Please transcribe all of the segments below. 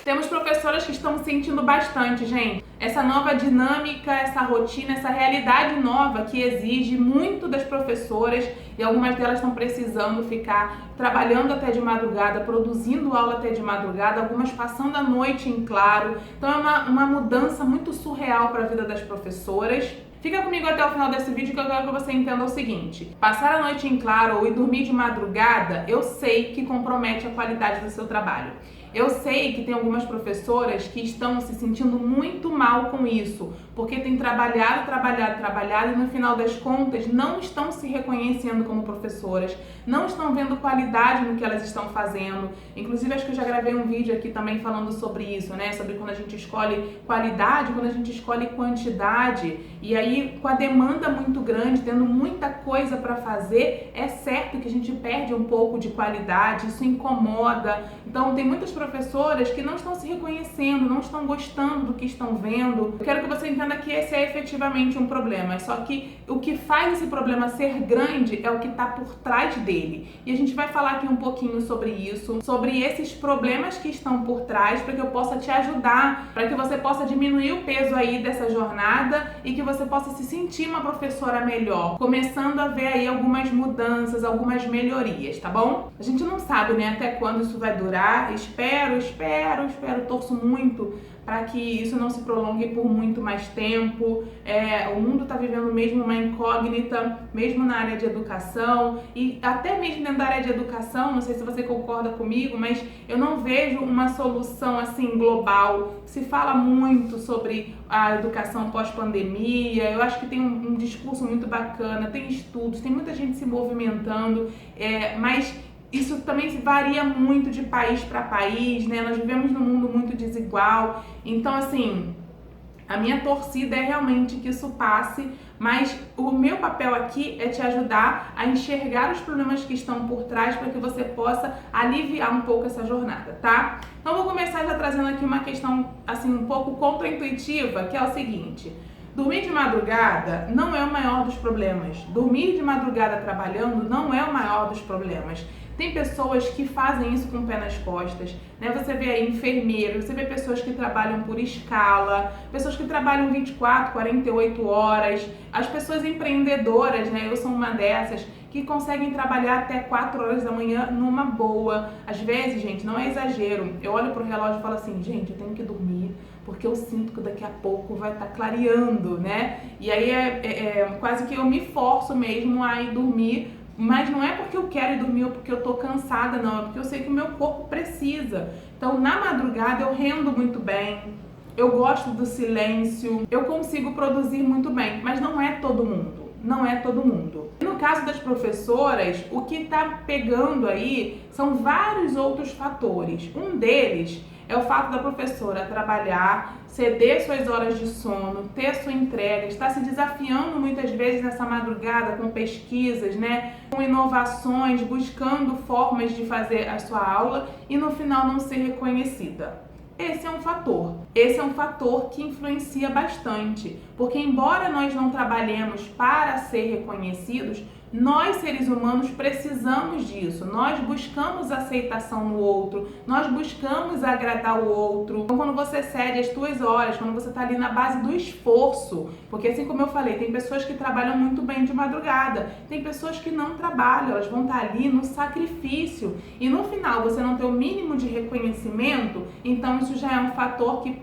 Temos professoras que estão sentindo bastante, gente. Essa nova dinâmica, essa rotina, essa realidade nova que exige muito das professoras, e algumas delas estão precisando ficar trabalhando até de madrugada, produzindo aula até de madrugada, algumas passando a noite em claro. Então é uma mudança muito surreal para a vida das professoras. Fica comigo até o final desse vídeo que eu quero que você entenda o seguinte: passar a noite em claro ou ir dormir de madrugada, eu sei que compromete a qualidade do seu trabalho. Eu sei que tem algumas professoras que estão se sentindo muito mal com isso, porque têm trabalhado e no final das contas não estão se reconhecendo como professoras, não estão vendo qualidade no que elas estão fazendo. Inclusive, acho que eu já gravei um vídeo aqui também falando sobre isso, né? Sobre quando a gente escolhe qualidade, quando a gente escolhe quantidade. E aí, com a demanda muito grande, tendo muita coisa para fazer, é certo que a gente perde um pouco de qualidade, isso incomoda. Então, tem muitas professoras que não estão se reconhecendo, não estão gostando do que estão vendo. Eu quero que você entenda que esse é efetivamente um problema, só que o que faz esse problema ser grande é o que está por trás dele. E a gente vai falar aqui um pouquinho sobre isso, sobre esses problemas que estão por trás, para que eu possa te ajudar, para que você possa diminuir o peso aí dessa jornada e que você possa se sentir uma professora melhor, começando a ver aí algumas mudanças, algumas melhorias, tá bom? A gente não sabe, né, até quando isso vai durar. Espero, torço muito para que isso não se prolongue por muito mais tempo. O mundo está vivendo mesmo uma incógnita, mesmo na área de educação, e até mesmo dentro da área de educação, não sei se você concorda comigo, mas eu não vejo uma solução assim global. Se fala muito sobre a educação pós-pandemia, eu acho que tem um discurso muito bacana, tem estudos, tem muita gente se movimentando, mas isso também varia muito de país para país, né? Nós vivemos num mundo muito desigual. Então, assim, a minha torcida é realmente que isso passe, mas o meu papel aqui é te ajudar a enxergar os problemas que estão por trás para que você possa aliviar um pouco essa jornada, tá? Então, vou começar já trazendo aqui uma questão, assim, um pouco contraintuitiva, que é o seguinte: dormir de madrugada não é o maior dos problemas. Dormir de madrugada trabalhando não é o maior dos problemas. Tem pessoas que fazem isso com o pé nas costas, né? Você vê aí enfermeiros, você vê pessoas que trabalham por escala, pessoas que trabalham 24, 48 horas, as pessoas empreendedoras, né? Eu sou uma dessas, que conseguem trabalhar até 4 horas da manhã numa boa. Às vezes, gente, não é exagero, eu olho pro relógio e falo assim: gente, eu tenho que dormir, porque eu sinto que daqui a pouco vai estar clareando, né? E aí quase que eu me forço mesmo a ir dormir. Mas não é porque eu quero ir dormir ou porque eu tô cansada, não. É porque eu sei que o meu corpo precisa. Então, na madrugada, eu rendo muito bem. Eu gosto do silêncio. Eu consigo produzir muito bem. Mas não é todo mundo. Não é todo mundo. No caso das professoras, o que tá pegando aí são vários outros fatores. Um deles é o fato da professora trabalhar, ceder suas horas de sono, ter sua entrega, estar se desafiando muitas vezes nessa madrugada com pesquisas, né, com inovações, buscando formas de fazer a sua aula e no final não ser reconhecida. Esse é um fator que influencia bastante, porque embora nós não trabalhemos para ser reconhecidos, nós, seres humanos, precisamos disso. Nós buscamos aceitação no outro, nós buscamos agradar o outro. Então, quando você cede as tuas horas, quando você está ali na base do esforço, porque assim como eu falei, tem pessoas que trabalham muito bem de madrugada, tem pessoas que não trabalham, elas vão estar ali no sacrifício e no final você não ter o mínimo de reconhecimento, então isso já é um fator que,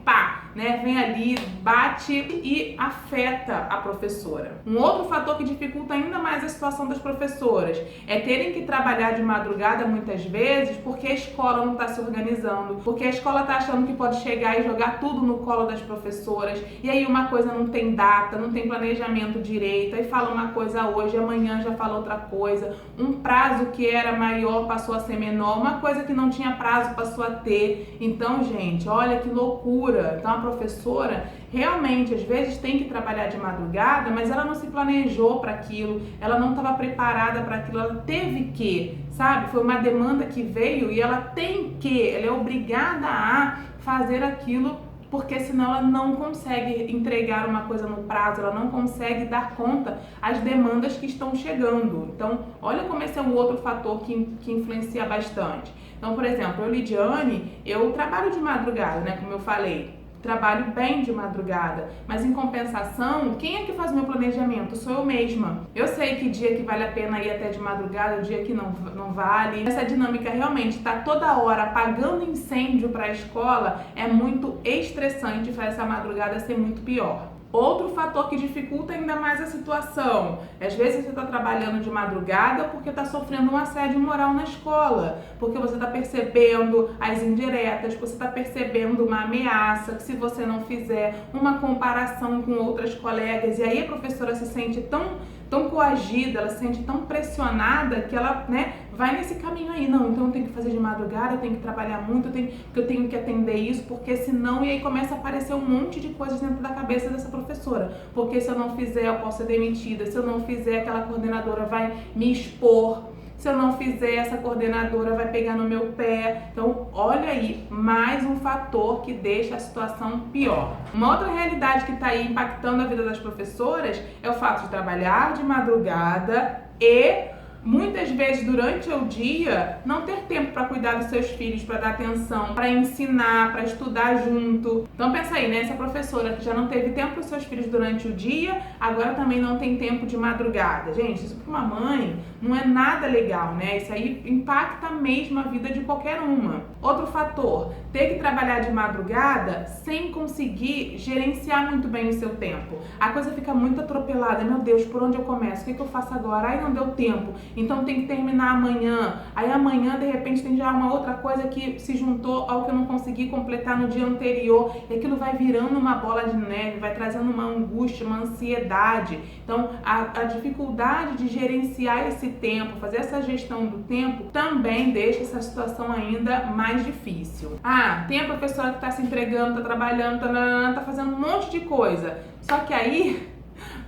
né, vem ali, bate e afeta a professora. Um outro fator que dificulta ainda mais a situação das professoras é terem que trabalhar de madrugada muitas vezes porque a escola não está se organizando, porque a escola está achando que pode chegar e jogar tudo no colo das professoras, e aí uma coisa não tem data, não tem planejamento direito, aí fala uma coisa hoje, amanhã já fala outra coisa, um prazo que era maior passou a ser menor, uma coisa que não tinha prazo passou a ter. Então, gente, olha que loucura. Então, a professora realmente às vezes tem que trabalhar de madrugada, mas ela não se planejou para aquilo, ela não estava preparada para aquilo, ela teve que, sabe? Foi uma demanda que veio e ela é obrigada a fazer aquilo, porque senão ela não consegue entregar uma coisa no prazo, ela não consegue dar conta às demandas que estão chegando. Então, olha como esse é um outro fator que influencia bastante. Então, por exemplo, eu, Lidiane, eu trabalho de madrugada, né, como eu falei. Trabalho bem de madrugada, mas em compensação, quem é que faz o meu planejamento? Sou eu mesma. Eu sei que dia que vale a pena ir até de madrugada, o dia que não vale. Essa dinâmica realmente tá toda hora apagando incêndio para a escola, é muito estressante, faz essa madrugada ser muito pior. Outro fator que dificulta ainda mais a situação, às vezes você está trabalhando de madrugada porque está sofrendo um assédio moral na escola, porque você está percebendo as indiretas, você está percebendo uma ameaça, que se você não fizer uma comparação com outras colegas, e aí a professora se sente tão coagida, ela se sente tão pressionada que ela, vai nesse caminho aí. Não, então eu tenho que fazer de madrugada, eu tenho que trabalhar muito, eu tenho que atender isso, porque senão, e aí começa a aparecer um monte de coisas dentro da cabeça dessa professora, porque se eu não fizer eu posso ser demitida, se eu não fizer aquela coordenadora vai me expor, se eu não fizer essa coordenadora vai pegar no meu pé. Então olha aí, mais um fator que deixa a situação pior. Uma outra realidade que está aí impactando a vida das professoras é o fato de trabalhar de madrugada e muitas vezes durante o dia não ter tempo para cuidar dos seus filhos, para dar atenção, para ensinar, para estudar junto. Então pensa aí, né? Essa professora que já não teve tempo para os seus filhos durante o dia, agora também não tem tempo de madrugada. Gente, isso para uma mãe não é nada legal, né? Isso aí impacta mesmo a vida de qualquer uma. Outro fator, ter que trabalhar de madrugada sem conseguir gerenciar muito bem o seu tempo. A coisa fica muito atropelada. Meu Deus, por onde eu começo? O que eu faço agora? Ai, não deu tempo. Então tem que terminar amanhã. Aí amanhã, de repente, tem já uma outra coisa que se juntou ao que eu não consegui completar no dia anterior. E aquilo vai virando uma bola de neve, vai trazendo uma angústia, uma ansiedade. Então a dificuldade de gerenciar esse tempo, fazer essa gestão do tempo, também deixa essa situação ainda mais difícil. Tem a professora que está se entregando, está trabalhando, está fazendo um monte de coisa. Só que aí,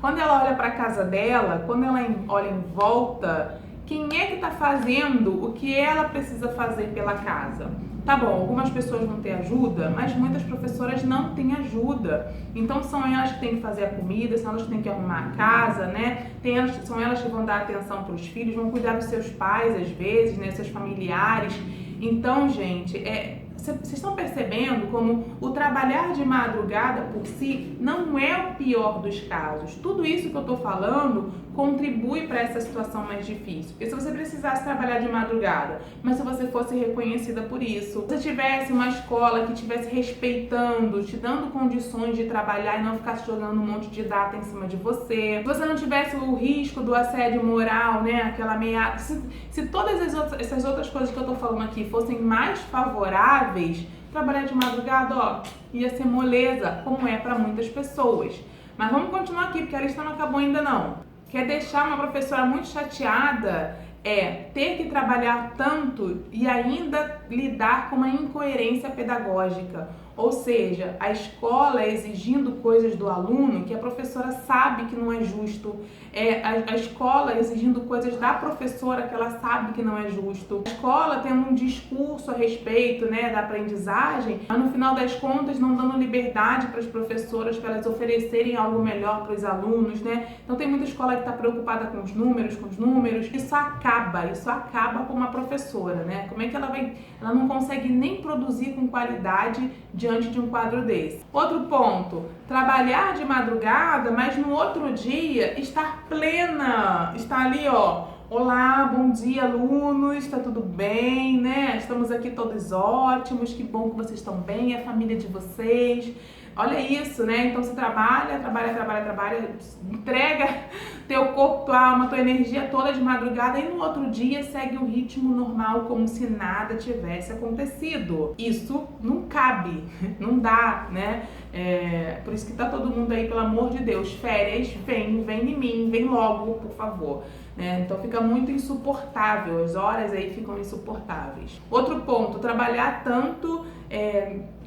quando ela olha para a casa dela, quando ela olha em volta, quem é que está fazendo o que ela precisa fazer pela casa? Tá bom, algumas pessoas vão ter ajuda, mas muitas professoras não têm ajuda. Então são elas que têm que fazer a comida, são elas que têm que arrumar a casa, né? São elas que vão dar atenção para os filhos, vão cuidar dos seus pais às vezes, né? Seus familiares. Então, gente, vocês estão percebendo como o trabalhar de madrugada por si não é o pior dos casos. Tudo isso que eu tô falando contribui para essa situação mais difícil. Porque se você precisasse trabalhar de madrugada, mas se você fosse reconhecida por isso, se tivesse uma escola que estivesse respeitando, te dando condições de trabalhar e não ficasse jogando um monte de data em cima de você, se você não tivesse o risco do assédio moral, né, aquela ameaça, se todas essas outras coisas que eu tô falando aqui fossem mais favoráveis, trabalhar de madrugada, ia ser moleza, como é para muitas pessoas. Mas vamos continuar aqui, porque a lista não acabou ainda não. Quer deixar uma professora muito chateada ter que trabalhar tanto e ainda lidar com uma incoerência pedagógica. Ou seja, a escola exigindo coisas do aluno que a professora sabe que não é justo. A escola exigindo coisas da professora que ela sabe que não é justo. A escola tendo um discurso a respeito, né, da aprendizagem, mas no final das contas não dando liberdade para as professoras para elas oferecerem algo melhor para os alunos, né? Então tem muita escola que está preocupada com os números. Isso acaba com uma professora, né? Como é que ela não consegue nem produzir com qualidade diante de um quadro desse. Outro ponto, trabalhar de madrugada, mas no outro dia estar plena, estar ali, olá, bom dia, alunos, tá tudo bem, né? Estamos aqui todos ótimos, que bom que vocês estão bem, a família de vocês. Olha isso, né? Então você trabalha, entrega teu corpo, tua alma, tua energia toda de madrugada e no outro dia segue o ritmo normal como se nada tivesse acontecido. Isso não cabe, não dá, né? Por isso que tá todo mundo aí, pelo amor de Deus, férias, vem em mim, vem logo, por favor. Então fica muito insuportável, as horas aí ficam insuportáveis. Outro ponto, trabalhar tanto,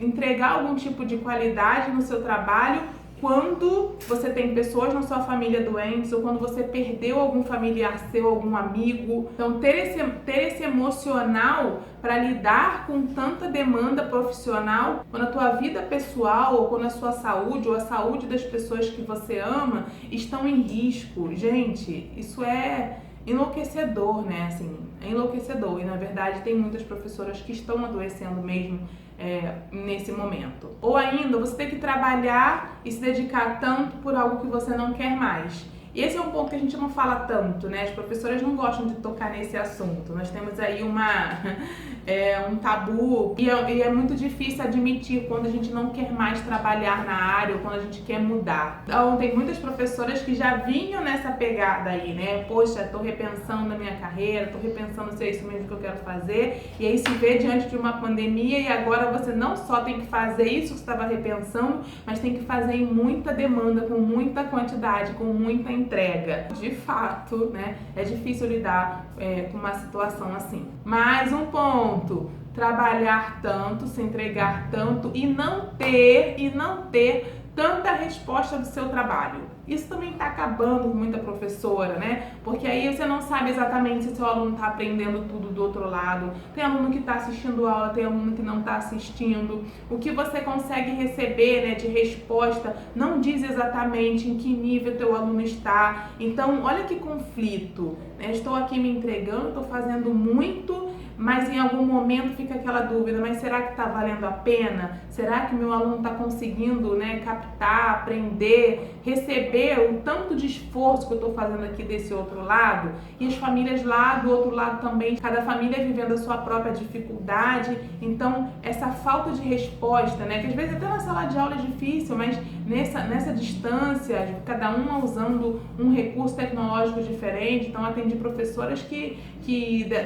entregar algum tipo de qualidade no seu trabalho quando você tem pessoas na sua família doentes ou quando você perdeu algum familiar seu, algum amigo. Então ter esse emocional para lidar com tanta demanda profissional, quando a tua vida pessoal ou quando a sua saúde ou a saúde das pessoas que você ama estão em risco. Gente, isso é enlouquecedor, né? Assim, é enlouquecedor. E na verdade tem muitas professoras que estão adoecendo mesmo nesse momento. Ou ainda, você tem que trabalhar e se dedicar tanto por algo que você não quer mais. E esse é um ponto que a gente não fala tanto, né? As professoras não gostam de tocar nesse assunto. Nós temos aí um tabu e é muito difícil admitir quando a gente não quer mais trabalhar na área ou quando a gente quer mudar. Então, tem muitas professoras que já vinham nessa pegada aí, né? Poxa, tô repensando a minha carreira, tô repensando se é isso mesmo que eu quero fazer. E aí se vê diante de uma pandemia e agora você não só tem que fazer isso que você estava repensando, mas tem que fazer em muita demanda, com muita quantidade, com muita entrega. De fato, né, é difícil lidar com uma situação assim. Mais um ponto, trabalhar tanto, se entregar tanto e não ter tanta resposta do seu trabalho. Isso também está acabando com muita professora, né? Porque aí você não sabe exatamente se seu aluno está aprendendo tudo do outro lado. Tem aluno que está assistindo aula, tem aluno que não está assistindo. O que você consegue receber, né, de resposta não diz exatamente em que nível teu aluno está. Então, olha que conflito, né? Estou aqui me entregando, estou fazendo muito, mas em algum momento fica aquela dúvida, mas será que está valendo a pena? Será que meu aluno está conseguindo, né, captar, aprender, receber o tanto de esforço que eu estou fazendo aqui desse outro lado? E as famílias lá do outro lado também, cada família vivendo a sua própria dificuldade. Então, essa falta de resposta, né, que às vezes até na sala de aula é difícil, mas nessa distância, cada uma usando um recurso tecnológico diferente. Então, atendi professoras que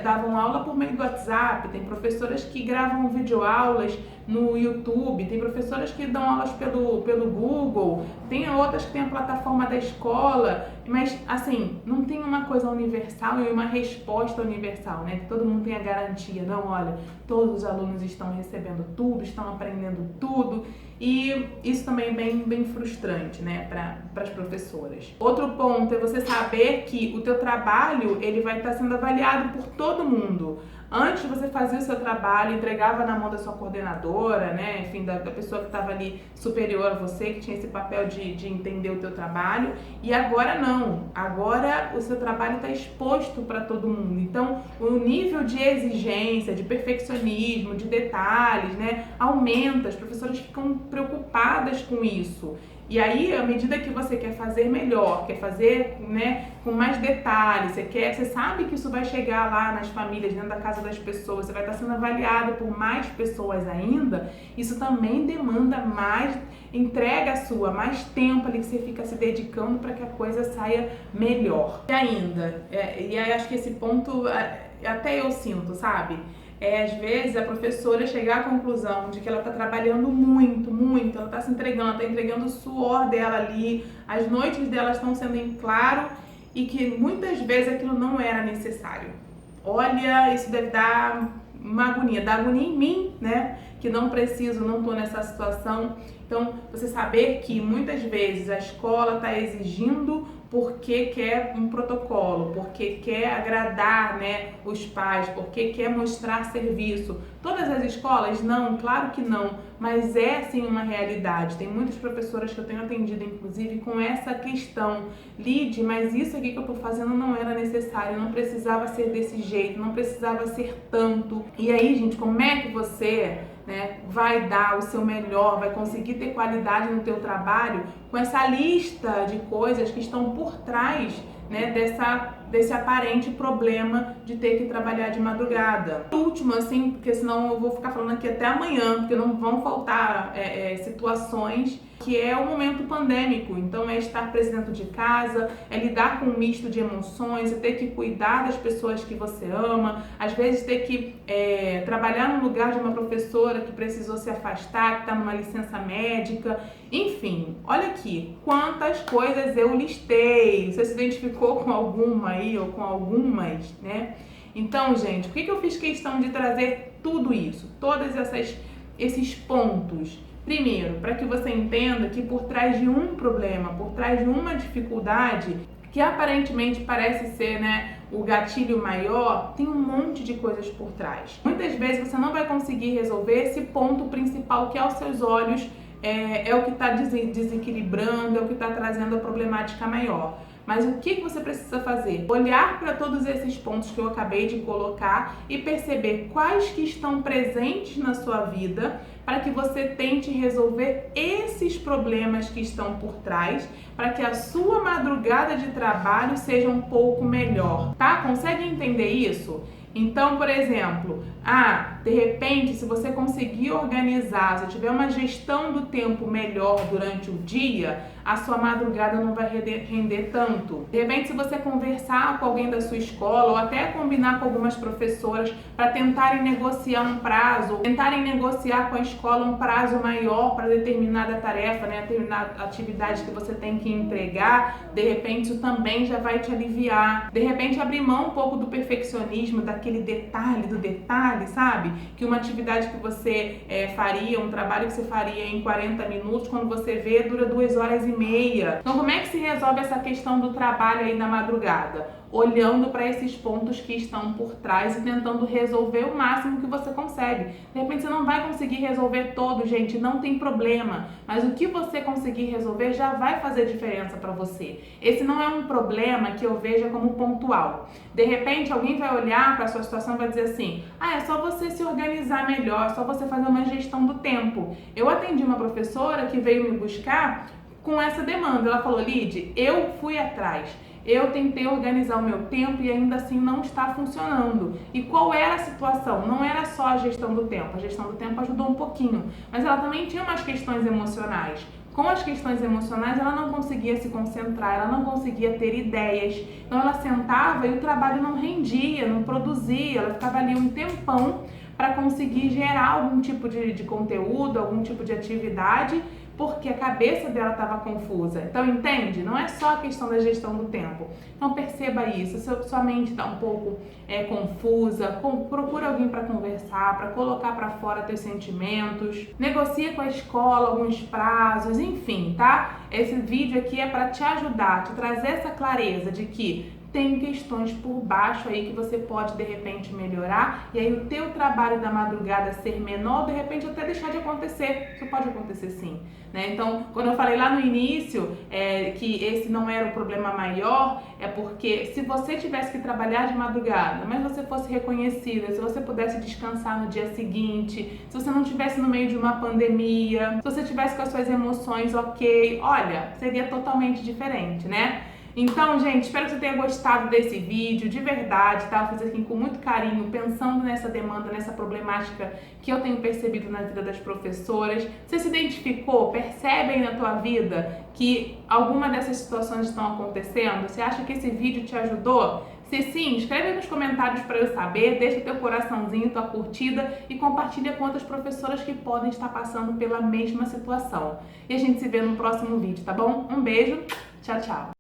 davam aula por meio do WhatsApp, tem professoras que gravam videoaulas no YouTube, tem professoras que dão aulas pelo Google, tem outras que tem a plataforma da escola, mas assim, não tem uma coisa universal e uma resposta universal, né? Que todo mundo tem a garantia, não, olha, todos os alunos estão recebendo tudo, estão aprendendo tudo, e isso também é bem frustrante, né, para as professoras. Outro ponto é você saber que o teu trabalho, ele vai estar sendo avaliado por todo mundo. Antes você fazia o seu trabalho, entregava na mão da sua coordenadora, né? Enfim, da pessoa que estava ali superior a você, que tinha esse papel de entender o teu trabalho. E agora não. Agora o seu trabalho está exposto para todo mundo. Então, o nível de exigência, de perfeccionismo, de detalhes, né, aumenta. As professoras ficam preocupadas com isso. E aí, à medida que você quer fazer melhor, quer fazer, né, com mais detalhes, você sabe que isso vai chegar lá nas famílias, dentro da casa das pessoas, você vai estar sendo avaliado por mais pessoas ainda, isso também demanda mais entrega sua, mais tempo ali que você fica se dedicando para que a coisa saia melhor. E ainda, e aí acho que esse ponto até eu sinto, sabe? Às vezes a professora chegar à conclusão de que ela está trabalhando muito, ela está se entregando, ela está entregando o suor dela ali, as noites dela estão sendo em claro e que muitas vezes aquilo não era necessário. Olha, isso deve dar uma agonia, dá agonia em mim, né? Que não preciso, não estou nessa situação. Então, você saber que muitas vezes a escola está exigindo porque quer um protocolo, porque quer agradar, né, os pais, porque quer mostrar serviço. Todas as escolas? Não, claro que não, mas é sim uma realidade. Tem muitas professoras que eu tenho atendido, inclusive, com essa questão. Lide, mas isso aqui que eu estou fazendo não era necessário, não precisava ser desse jeito, não precisava ser tanto. E aí, gente, como é que você, né, vai dar o seu melhor, vai conseguir ter qualidade no teu trabalho com essa lista de coisas que estão por trás, né, desse aparente problema de ter que trabalhar de madrugada. Último, assim, porque senão eu vou ficar falando aqui até amanhã, porque não vão faltar situações, que é o momento pandêmico. Então é estar preso dentro de casa, é lidar com um misto de emoções, é ter que cuidar das pessoas que você ama, às vezes ter que trabalhar no lugar de uma professora que precisou se afastar, que está numa licença médica, enfim, olha aqui, quantas coisas eu listei. Você se identificou com alguma aí ou com algumas, né? Então, gente, por que eu fiz questão de trazer tudo isso, todos esses pontos? Primeiro, para que você entenda que por trás de um problema, por trás de uma dificuldade, que aparentemente parece ser, né, o gatilho maior, tem um monte de coisas por trás. Muitas vezes você não vai conseguir resolver esse ponto principal que aos seus olhos é o que está desequilibrando, é o que está trazendo a problemática maior. Mas o que você precisa fazer? Olhar para todos esses pontos que eu acabei de colocar e perceber quais que estão presentes na sua vida para que você tente resolver esses problemas que estão por trás, para que a sua madrugada de trabalho seja um pouco melhor, tá? Consegue entender isso? Então, por exemplo, de repente, se você conseguir organizar, se tiver uma gestão do tempo melhor durante o dia, a sua madrugada não vai render tanto. De repente, se você conversar com alguém da sua escola ou até combinar com algumas professoras para tentarem negociar um prazo, tentarem negociar com a escola um prazo maior para determinada tarefa, né, determinada atividade que você tem que entregar, de repente isso também já vai te aliviar. De repente, abrir mão um pouco do perfeccionismo, daquele detalhe, sabe? Que uma atividade que você faria, um trabalho que você faria em 40 minutos, quando você vê, dura 2 horas e meia. Então, como é que se resolve essa questão do trabalho aí na madrugada? Olhando para esses pontos que estão por trás e tentando resolver o máximo que você consegue. De repente você não vai conseguir resolver todo, gente, não tem problema, mas o que você conseguir resolver já vai fazer diferença para você. Esse não é um problema que eu veja como pontual. De repente alguém vai olhar para a sua situação e vai dizer assim: é só você se organizar melhor, é só você fazer uma gestão do tempo. Eu atendi uma professora que veio me buscar com essa demanda. Ela falou: Lid, eu fui atrás, eu tentei organizar o meu tempo e ainda assim não está funcionando. E qual era a situação? Não era só a gestão do tempo. A gestão do tempo ajudou um pouquinho, mas ela também tinha umas questões emocionais. Com as questões emocionais, ela não conseguia se concentrar, ela não conseguia ter ideias. Então ela sentava e o trabalho não rendia, não produzia, ela ficava ali um tempão para conseguir gerar algum tipo de conteúdo, algum tipo de atividade, porque a cabeça dela estava confusa. Então, entende? Não é só a questão da gestão do tempo. Então, perceba isso. Se sua mente está um pouco confusa, procura alguém para conversar, para colocar para fora teus sentimentos. Negocia com a escola alguns prazos, enfim, tá? Esse vídeo aqui é para te ajudar, te trazer essa clareza de que tem questões por baixo aí que você pode de repente melhorar, e aí o teu trabalho da madrugada ser menor, de repente até deixar de acontecer. Isso pode acontecer sim, né? Então, quando eu falei lá no início que esse não era o problema maior, é porque se você tivesse que trabalhar de madrugada, mas você fosse reconhecida, se você pudesse descansar no dia seguinte, se você não estivesse no meio de uma pandemia, se você tivesse com as suas emoções ok, olha, seria totalmente diferente, né? Então, gente, espero que você tenha gostado desse vídeo, de verdade, tá? Eu fiz aqui com muito carinho, pensando nessa demanda, nessa problemática que eu tenho percebido na vida das professoras. Você se identificou? Percebe aí na tua vida que alguma dessas situações estão acontecendo? Você acha que esse vídeo te ajudou? Se sim, escreve aí nos comentários para eu saber, deixa teu coraçãozinho, tua curtida e compartilha com outras professoras que podem estar passando pela mesma situação. E a gente se vê no próximo vídeo, tá bom? Um beijo, tchau, tchau!